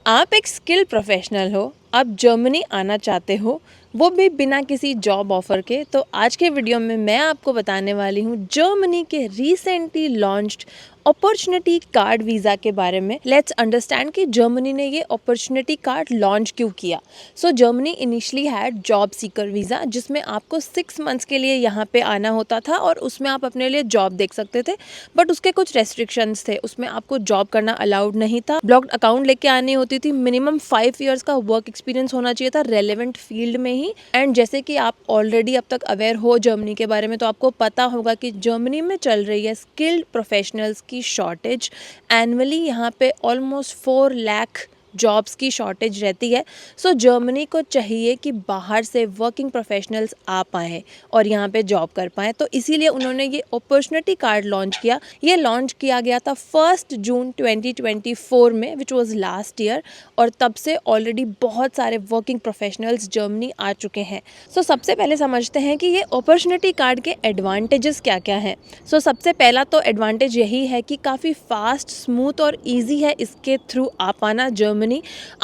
आप एक skill professional हो, आप जर्मनी आना चाहते हो, वो भी बिना किसी जॉब ऑफर के। तो आज के वीडियो में मैं आपको बताने वाली हूँ जर्मनी के recently launched opportunity card visa के बारे में। लेट्स अंडरस्टैंड कि जर्मनी ने ये अपॉर्चुनिटी कार्ड लॉन्च क्यों किया। So Germany initially had job seeker visa, जिसमें आपको 6 मंथ्स के लिए यहाँ पे आना होता था और उसमें आप अपने लिए जॉब देख सकते थे। बट उसके कुछ रेस्ट्रिक्शंस थे, उसमें आपको जॉब करना अलाउड नहीं था। ब्लॉक्ड अकाउंट लेके आनी होती थी, मिनिमम 5 ईयर्स का वर्क एक्सपीरियंस होना चाहिए था रेलेवेंट फील्ड में ही। एंड जैसे कि आप ऑलरेडी अब तक अवेयर हो जर्मनी के बारे में, तो आपको पता होगा कि जर्मनी में चल रही है स्किल्ड प्रोफेशनल्स की शॉर्टेज। एनुअली यहाँ पे ऑलमोस्ट 4 लाख जॉब्स की शॉर्टेज रहती है। सो जर्मनी को चाहिए कि बाहर से वर्किंग प्रोफेशनल्स आ पाएँ और यहाँ पे जॉब कर पाएँ। तो इसीलिए उन्होंने ये अपॉर्चुनिटी कार्ड लॉन्च किया। ये लॉन्च किया गया था 1 जून 2024 में, विच वॉज लास्ट ईयर। और तब से ऑलरेडी बहुत सारे वर्किंग प्रोफेशनल्स जर्मनी आ चुके हैं। सो सबसे पहले समझते हैं कि ये अपॉर्चुनिटी कार्ड के एडवांटेजेस क्या क्या हैं। सो सबसे पहला तो एडवांटेज यही है कि काफ़ी फास्ट, स्मूथ और ईजी है इसके थ्रू आ पाना जर्मनी।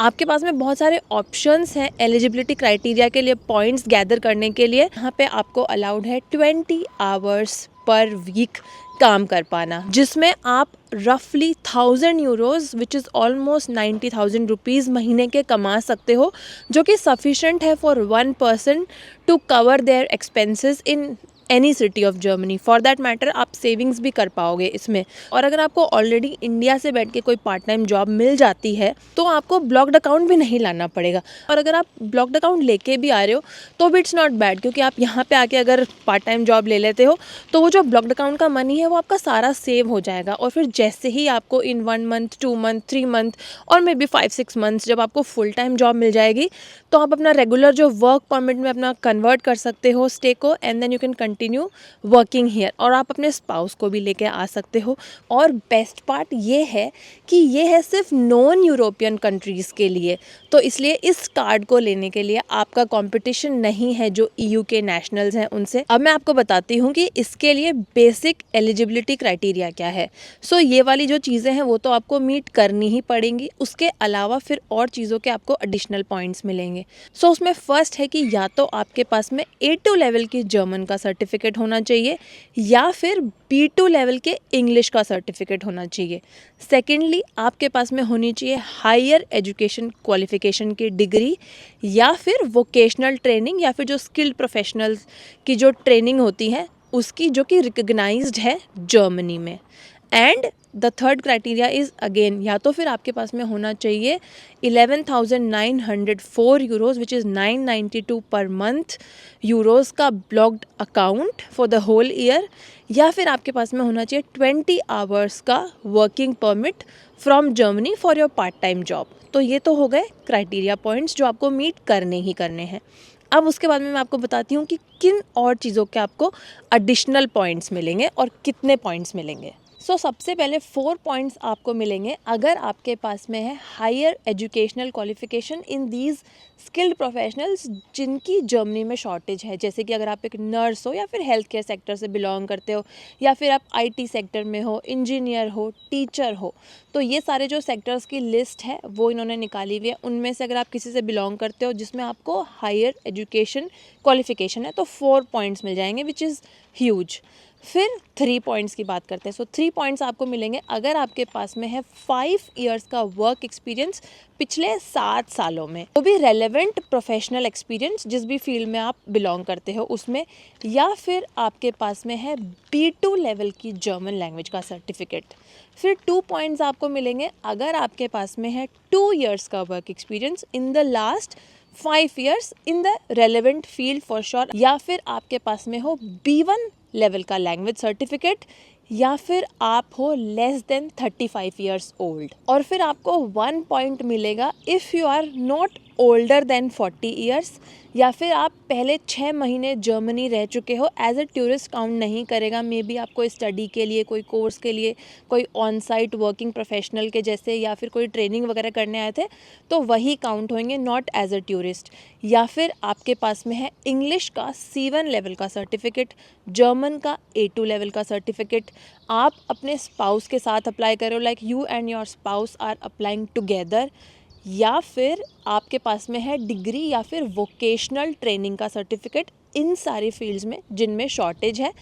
आपके पास में बहुत सारे ऑप्शंस हैं एलिजिबिलिटी क्राइटेरिया के लिए, पॉइंट्स गैदर करने के लिए। यहाँ पे आपको अलाउड है 20 आवर्स पर वीक काम कर पाना, जिसमें आप रफली 1000 euros which is almost 90,000 rupees महीने के कमा सकते हो, जो कि सफिशेंट है for 1 person to cover their expenses in any city of Germany. For that matter आप सेविंग्स भी कर पाओगे इसमें। और अगर आपको ऑलरेडी इंडिया से बैठ के कोई पार्ट टाइम जॉब मिल जाती है तो आपको ब्लॉक्ड अकाउंट भी नहीं लाना पड़ेगा। और अगर आप ब्लॉक्ड अकाउंट लेके भी आ रहे हो तो भी इट्स नॉट बैड, क्योंकि आप यहाँ पे आके अगर पार्ट टाइम जॉब ले लेते हो तो वो जो ब्लॉक्ड अकाउंट का मनी है वो आपका सारा सेव हो जाएगा। और फिर जैसे ही आपको इन 1 मंथ, 2 मंथ, 3 मंथ और मे बी 5-6 मंथ्स जब आपको फुल टाइम जॉब मिल जाएगी, तो आप अपना रेगुलर जो वर्क परमिट में अपना कन्वर्ट कर सकते हो स्टे को, and then you can continue working here. और आप अपने स्पाउस को भी लेके आ सकते हो। और बेस्ट पार्ट ये है कि ये है सिर्फ नॉन यूरोपियन कंट्रीज़ के लिए। तो इसलिए इस कार्ड को लेने के लिए आपका कंपटीशन नहीं है जो ईयू के नेशनल्स हैं उनसे। अब मैं आपको बताती हूँ कि इसके लिए बेसिक एलिजिबिलिटी क्राइटेरिया क्या है। सो ये वाली जो चीज़ें हैं वो तो आपको मीट करनी ही पड़ेंगी। उसके अलावा फिर और चीज़ों के आपको एडिशनल पॉइंट्स मिलेंगे। सो उसमें फर्स्ट है कि या तो आपके पास में A2 लेवल की जर्मन का सर्टिफिकेट होना चाहिए या फिर B2 लेवल के इंग्लिश का सर्टिफिकेट होना चाहिए। सेकेंडली आपके पास में होनी चाहिए हायर एजुकेशन क्वालिफिकेशन की डिग्री या फिर वोकेशनल ट्रेनिंग, या फिर जो स्किल्ड प्रोफेशनल्स की जो ट्रेनिंग होती है उसकी, जो कि रिकग्नाइज्ड है जर्मनी में। And the third criteria is again, या तो फिर आपके पास में होना चाहिए 11,904 euros which is 992 per month euros का blocked account for the whole year, या फिर आपके पास में होना चाहिए 20 आवर्स का working permit from Germany for your part time job. तो ये तो हो गए क्राइटेरिया पॉइंट्स जो आपको मीट करने ही करने हैं। अब उसके बाद में मैं आपको बताती हूँ कि किन और चीज़ों के आपको एडिशनल पॉइंट्स मिलेंगे और कितने पॉइंट्स मिलेंगे। सबसे पहले 4 पॉइंट्स आपको मिलेंगे अगर आपके पास में है higher educational qualification in these skilled professionals जिनकी जर्मनी में शॉर्टेज है। जैसे कि अगर आप एक नर्स हो या फिर हेल्थ केयर सेक्टर से बिलोंग करते हो, या फिर आप आईटी सेक्टर में हो, इंजीनियर हो, टीचर हो, तो ये सारे जो सेक्टर्स की लिस्ट है वो इन्होंने निकाली हुई है। उनमें से अगर आप किसी से बिलोंग करते हो जिसमें आपको हायर एजुकेशन क्वालिफिकेशन है तो 4 पॉइंट्स मिल जाएंगे, विच इज़ ह्यूज। फिर 3 पॉइंट्स की बात करते हैं। 3 पॉइंट्स आपको मिलेंगे अगर आपके पास में है 5 ईयर्स का वर्क एक्सपीरियंस पिछले 7 सालों में, वो भी रेलेवेंट प्रोफेशनल एक्सपीरियंस जिस भी फील्ड में आप बिलोंग करते हो उसमें, या फिर आपके पास में है B2 लेवल की जर्मन लैंग्वेज का सर्टिफिकेट। फिर 2 पॉइंट्स आपको मिलेंगे अगर आपके पास में है 2 ईयर्स का work experience in the last 5 years in the relevant field for sure, या फिर आपके पास में हो B1 लेवल का लैंग्वेज सर्टिफिकेट, या फिर आप हो लेस देन 35 ईयर्स ओल्ड। और फिर आपको 1 पॉइंट मिलेगा if you are not older than 40 years, या फिर आप पहले 6 महीने जर्मनी रह चुके हो। एज अ टूरिस्ट काउंट नहीं करेगा, मे बी आप कोई स्टडी के लिए, कोई कोर्स के लिए, कोई ऑन साइट वर्किंग प्रोफेशनल के जैसे, या फिर कोई ट्रेनिंग वगैरह करने आए थे तो वही काउंट होंगे, नॉट एज अ टूरिस्ट। या फिर आपके पास में है इंग्लिश का C1 लेवल का सर्टिफिकेट, जर्मन का A2 लेवल का सर्टिफिकेट। आप अपने स्पाउस के साथ अप्लाई करो, like you and your spouse are applying together, या फिर आपके पास में है डिग्री या फिर वोकेशनल ट्रेनिंग का सर्टिफिकेट, इन सारी फील्ड्स में जिनमें शॉर्टेज है।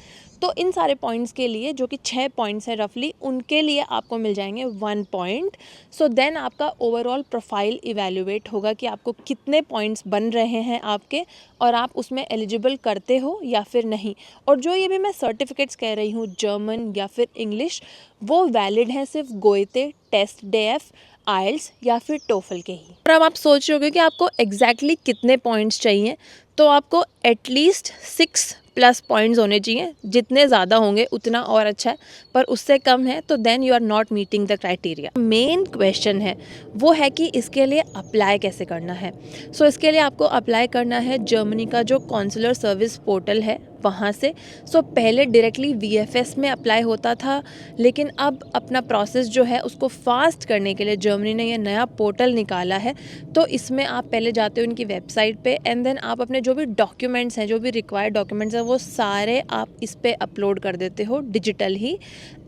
तो इन सारे पॉइंट्स के लिए, जो कि 6 पॉइंट्स हैं रफली, उनके लिए आपको मिल जाएंगे 1 पॉइंट। सो देन आपका ओवरऑल प्रोफाइल इवैल्यूएट होगा कि आपको कितने पॉइंट्स बन रहे हैं आपके, और आप उसमें एलिजिबल करते हो या फिर नहीं। और जो ये भी मैं सर्टिफिकेट्स कह रही हूँ, जर्मन या फिर इंग्लिश, वो वैलिड हैं सिर्फ गोएते, टेस्ट डेफ, आइल्स या फिर टोफल के ही। और अब आप सोच रहे होगे कि आपको एग्जैक्टली कितने पॉइंट्स चाहिए, तो आपको एटलीस्ट 6+ पॉइंट्स होने चाहिए। जितने ज़्यादा होंगे उतना और अच्छा है, पर उससे कम है तो then you are not meeting the criteria. Main question है वो है कि इसके लिए अप्लाई कैसे करना है। सो इसके लिए आपको अप्लाई करना है जर्मनी का जो कॉन्सुलर सर्विस पोर्टल है, वहाँ से। सो पहले डायरेक्टली VFS में अप्लाई होता था, लेकिन अब अपना प्रोसेस जो है उसको फास्ट करने के लिए जर्मनी ने ये नया पोर्टल निकाला है। तो इसमें आप पहले जाते हो उनकी वेबसाइट पे, एंड देन आप अपने जो भी डॉक्यूमेंट्स हैं, जो भी रिक्वायर्ड डॉक्यूमेंट्स हैं, वो सारे आप इस पे अपलोड कर देते हो डिजिटल ही।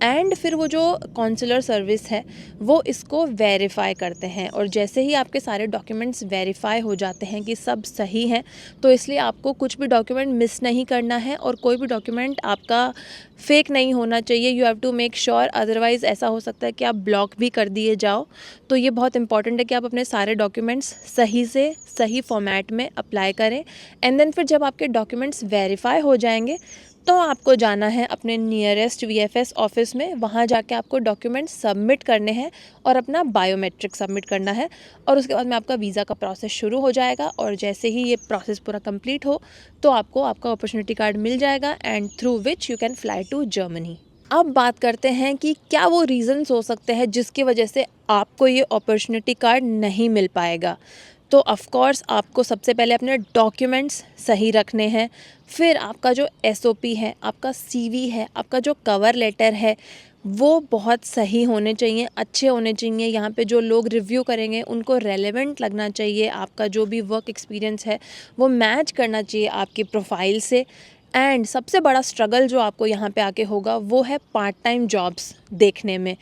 एंड फिर वो जो कॉन्सुलर सर्विस है वो इसको वेरीफाई करते हैं, और जैसे ही आपके सारे डॉक्यूमेंट्स वेरीफाई हो जाते हैं कि सब सही हैं, तो इसलिए आपको कुछ भी डॉक्यूमेंट मिस नहीं करना है, और कोई भी डॉक्यूमेंट आपका फेक नहीं होना चाहिए। You have to make sure, otherwise ऐसा हो सकता है कि आप ब्लॉक भी कर दिए जाओ। तो ये बहुत इंपॉर्टेंट है कि आप अपने सारे डॉक्यूमेंट्स सही से सही फॉर्मेट में अप्लाई करें। एंड देन फिर जब आपके डॉक्यूमेंट्स वेरीफाई हो जाएंगे, तो आपको जाना है अपने नियरेस्ट VFS ऑफिस में। वहाँ जाके आपको डॉक्यूमेंट्स सबमिट करने हैं और अपना बायोमेट्रिक सबमिट करना है, और उसके बाद में आपका वीज़ा का प्रोसेस शुरू हो जाएगा। और जैसे ही ये प्रोसेस पूरा कंप्लीट हो, तो आपको आपका अपॉर्चुनिटी कार्ड मिल जाएगा, and through which you can fly to Germany. अब बात करते हैं कि क्या वो रीज़न्स हो सकते हैं जिसकी वजह से आपको ये अपॉर्चुनिटी कार्ड नहीं मिल पाएगा। तो ऑफ़ कोर्स आपको सबसे पहले अपने डॉक्यूमेंट्स सही रखने हैं। फिर आपका जो SOP है, आपका CV है, आपका जो कवर लेटर है, वो बहुत सही होने चाहिए, अच्छे होने चाहिए। यहाँ पे जो लोग रिव्यू करेंगे उनको रेलेवेंट लगना चाहिए। आपका जो भी वर्क एक्सपीरियंस है वो मैच करना चाहिए आपकी प्रोफाइल से। एंड सबसे बड़ा स्ट्रगल जो आपको यहाँ पे आके होगा वो है पार्ट टाइम जॉब्स देखने में,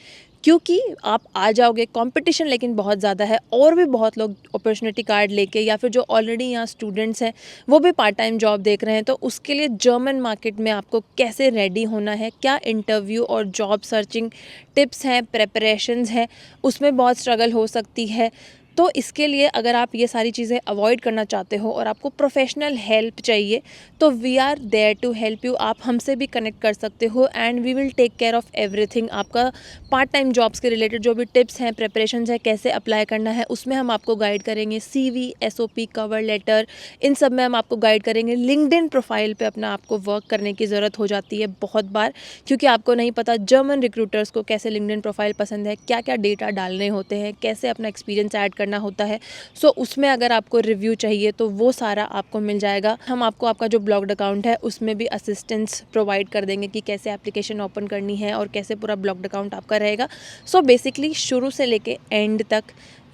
क्योंकि आप आ जाओगे, कंपटीशन लेकिन बहुत ज़्यादा है, और भी बहुत लोग अपॉर्चुनिटी कार्ड लेके या फिर जो ऑलरेडी यहाँ स्टूडेंट्स हैं वो भी पार्ट टाइम जॉब देख रहे हैं। तो उसके लिए जर्मन मार्केट में आपको कैसे रेडी होना है, क्या इंटरव्यू और जॉब सर्चिंग टिप्स हैं, प्रेपरेशंस हैं, उसमें बहुत स्ट्रगल हो सकती है। तो इसके लिए अगर आप ये सारी चीज़ें अवॉइड करना चाहते हो और आपको प्रोफेशनल हेल्प चाहिए, तो we are there to help you. आप हमसे भी कनेक्ट कर सकते हो, and we will take care of everything. आपका पार्ट टाइम जॉब्स के रिलेटेड जो भी टिप्स हैं, प्रेपरेशंस है, कैसे अप्लाई करना है, उसमें हम आपको गाइड करेंगे। CV, SOP, कवर लेटर, इन सब में हम आपको गाइड करेंगे। लिंक्डइन प्रोफाइल पे अपना आपको वर्क करने की ज़रूरत हो जाती है बहुत बार, क्योंकि आपको नहीं पता जर्मन रिक्रूटर्स को कैसे लिंक्डइन प्रोफाइल पसंद है, क्या क्या डेटा डालने होते हैं, कैसे अपना एक्सपीरियंस ऐड करना होता है। सो उसमें अगर आपको रिव्यू चाहिए तो वो सारा आपको मिल जाएगा। हम आपको आपका जो ब्लॉग्ड अकाउंट है उसमें भी असिस्टेंस प्रोवाइड कर देंगे कि कैसे एप्लीकेशन ओपन करनी है और कैसे पूरा ब्लॉग्ड अकाउंट आपका रहेगा। सो बेसिकली शुरू से लेके एंड तक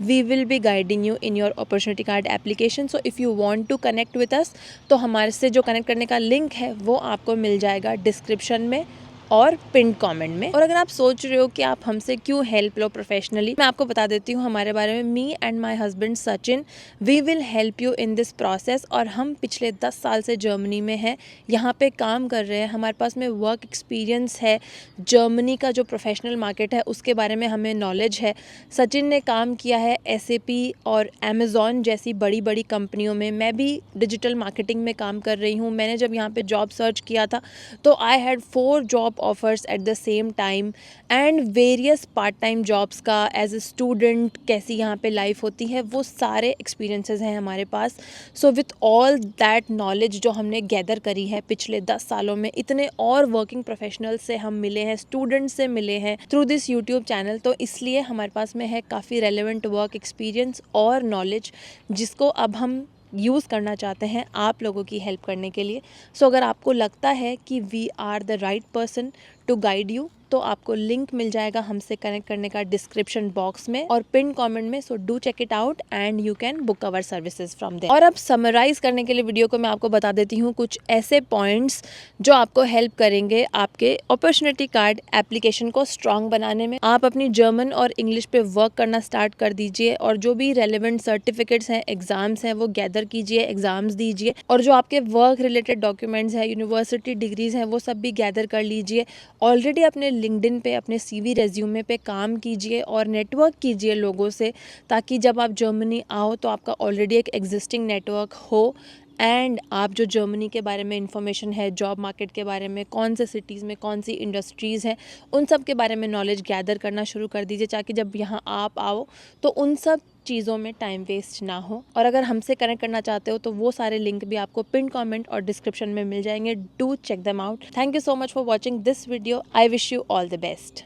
we will be guiding you in your opportunity card application. So if you want to connect with us, तो हमारे से जो कनेक्ट करने का लिंक है वो आपको मिल जाएगा डिस्क्रिप्शन में और पिन कमेंट में। और अगर आप सोच रहे हो कि आप हमसे क्यों हेल्प लो प्रोफेशनली, मैं आपको बता देती हूँ हमारे बारे में। Me and my husband Sachin, we will help you in this process. और हम पिछले 10 साल से जर्मनी में हैं, यहाँ पे काम कर रहे हैं, हमारे पास में वर्क एक्सपीरियंस है, जर्मनी का जो प्रोफेशनल मार्केट है उसके बारे में हमें नॉलेज है। सचिन ने काम किया है SAP और अमेज़ॉन जैसी बड़ी बड़ी कंपनियों में। मैं भी डिजिटल मार्केटिंग में काम कर रही हूँ। मैंने जब यहाँ पे जॉब सर्च किया था तो I had 4 job offers at the same time, and various part time jobs का एज ए स्टूडेंट कैसी यहाँ पे लाइफ होती है, वो सारे एक्सपीरियंसेस हैं हमारे पास। So with all that knowledge जो हमने गैदर करी है पिछले 10 सालों में, इतने और वर्किंग प्रोफेशनल से हम मिले हैं, स्टूडेंट्स से मिले हैं थ्रू दिस यूट्यूब चैनल, तो इसलिए हमारे पास में है काफ़ी रेलेवेंट वर्क एक्सपीरियंस और नॉलेज, जिसको अब हम यूज़ करना चाहते हैं आप लोगों की हेल्प करने के लिए। सो अगर आपको लगता है कि we are the right person to guide you. तो आपको लिंक मिल जाएगा हमसे कनेक्ट करने का डिस्क्रिप्शन बॉक्स में और पिन कमेंट में। So do check it out and you can book our services from there. और अब समराइज करने के लिए वीडियो को मैं आपको बता देती हूँ कुछ ऐसे पॉइंट्स जो आपको हेल्प करेंगे आपके अपॉर्चुनिटी कार्ड एप्लीकेशन को स्ट्रांग बनाने में। आप अपनी जर्मन और इंग्लिश पे वर्क करना स्टार्ट कर दीजिए और जो भी रेलेवेंट सर्टिफिकेट्स हैं, एग्जाम्स हैं, वो गैदर कीजिए, एग्जाम्स दीजिए और जो आपके वर्क रिलेटेड डॉक्यूमेंट्स हैं, यूनिवर्सिटी डिग्रीज हैं, वो सब भी गैदर कर लीजिए। ऑलरेडी अपने लिंक्डइन पे, अपने सीवी रेज्यूमे पे काम कीजिए और नेटवर्क कीजिए लोगों से, ताकि जब आप जर्मनी आओ तो आपका ऑलरेडी एक एग्जिस्टिंग नेटवर्क हो एंड आप जो जर्मनी के बारे में इंफॉर्मेशन है, जॉब मार्केट के बारे में, कौन से सिटीज़ में कौन सी इंडस्ट्रीज़ हैं, उन सब के बारे में नॉलेज गैदर करना शुरू कर दीजिए, ताकि जब यहाँ आप आओ तो उन सब चीज़ों में टाइम वेस्ट ना हो। और अगर हमसे कनेक्ट करना चाहते हो तो वो सारे लिंक भी आपको पिन कमेंट और डिस्क्रिप्शन में मिल जाएंगे। Do check them out. Thank you so much for watching this video. I wish you all the best.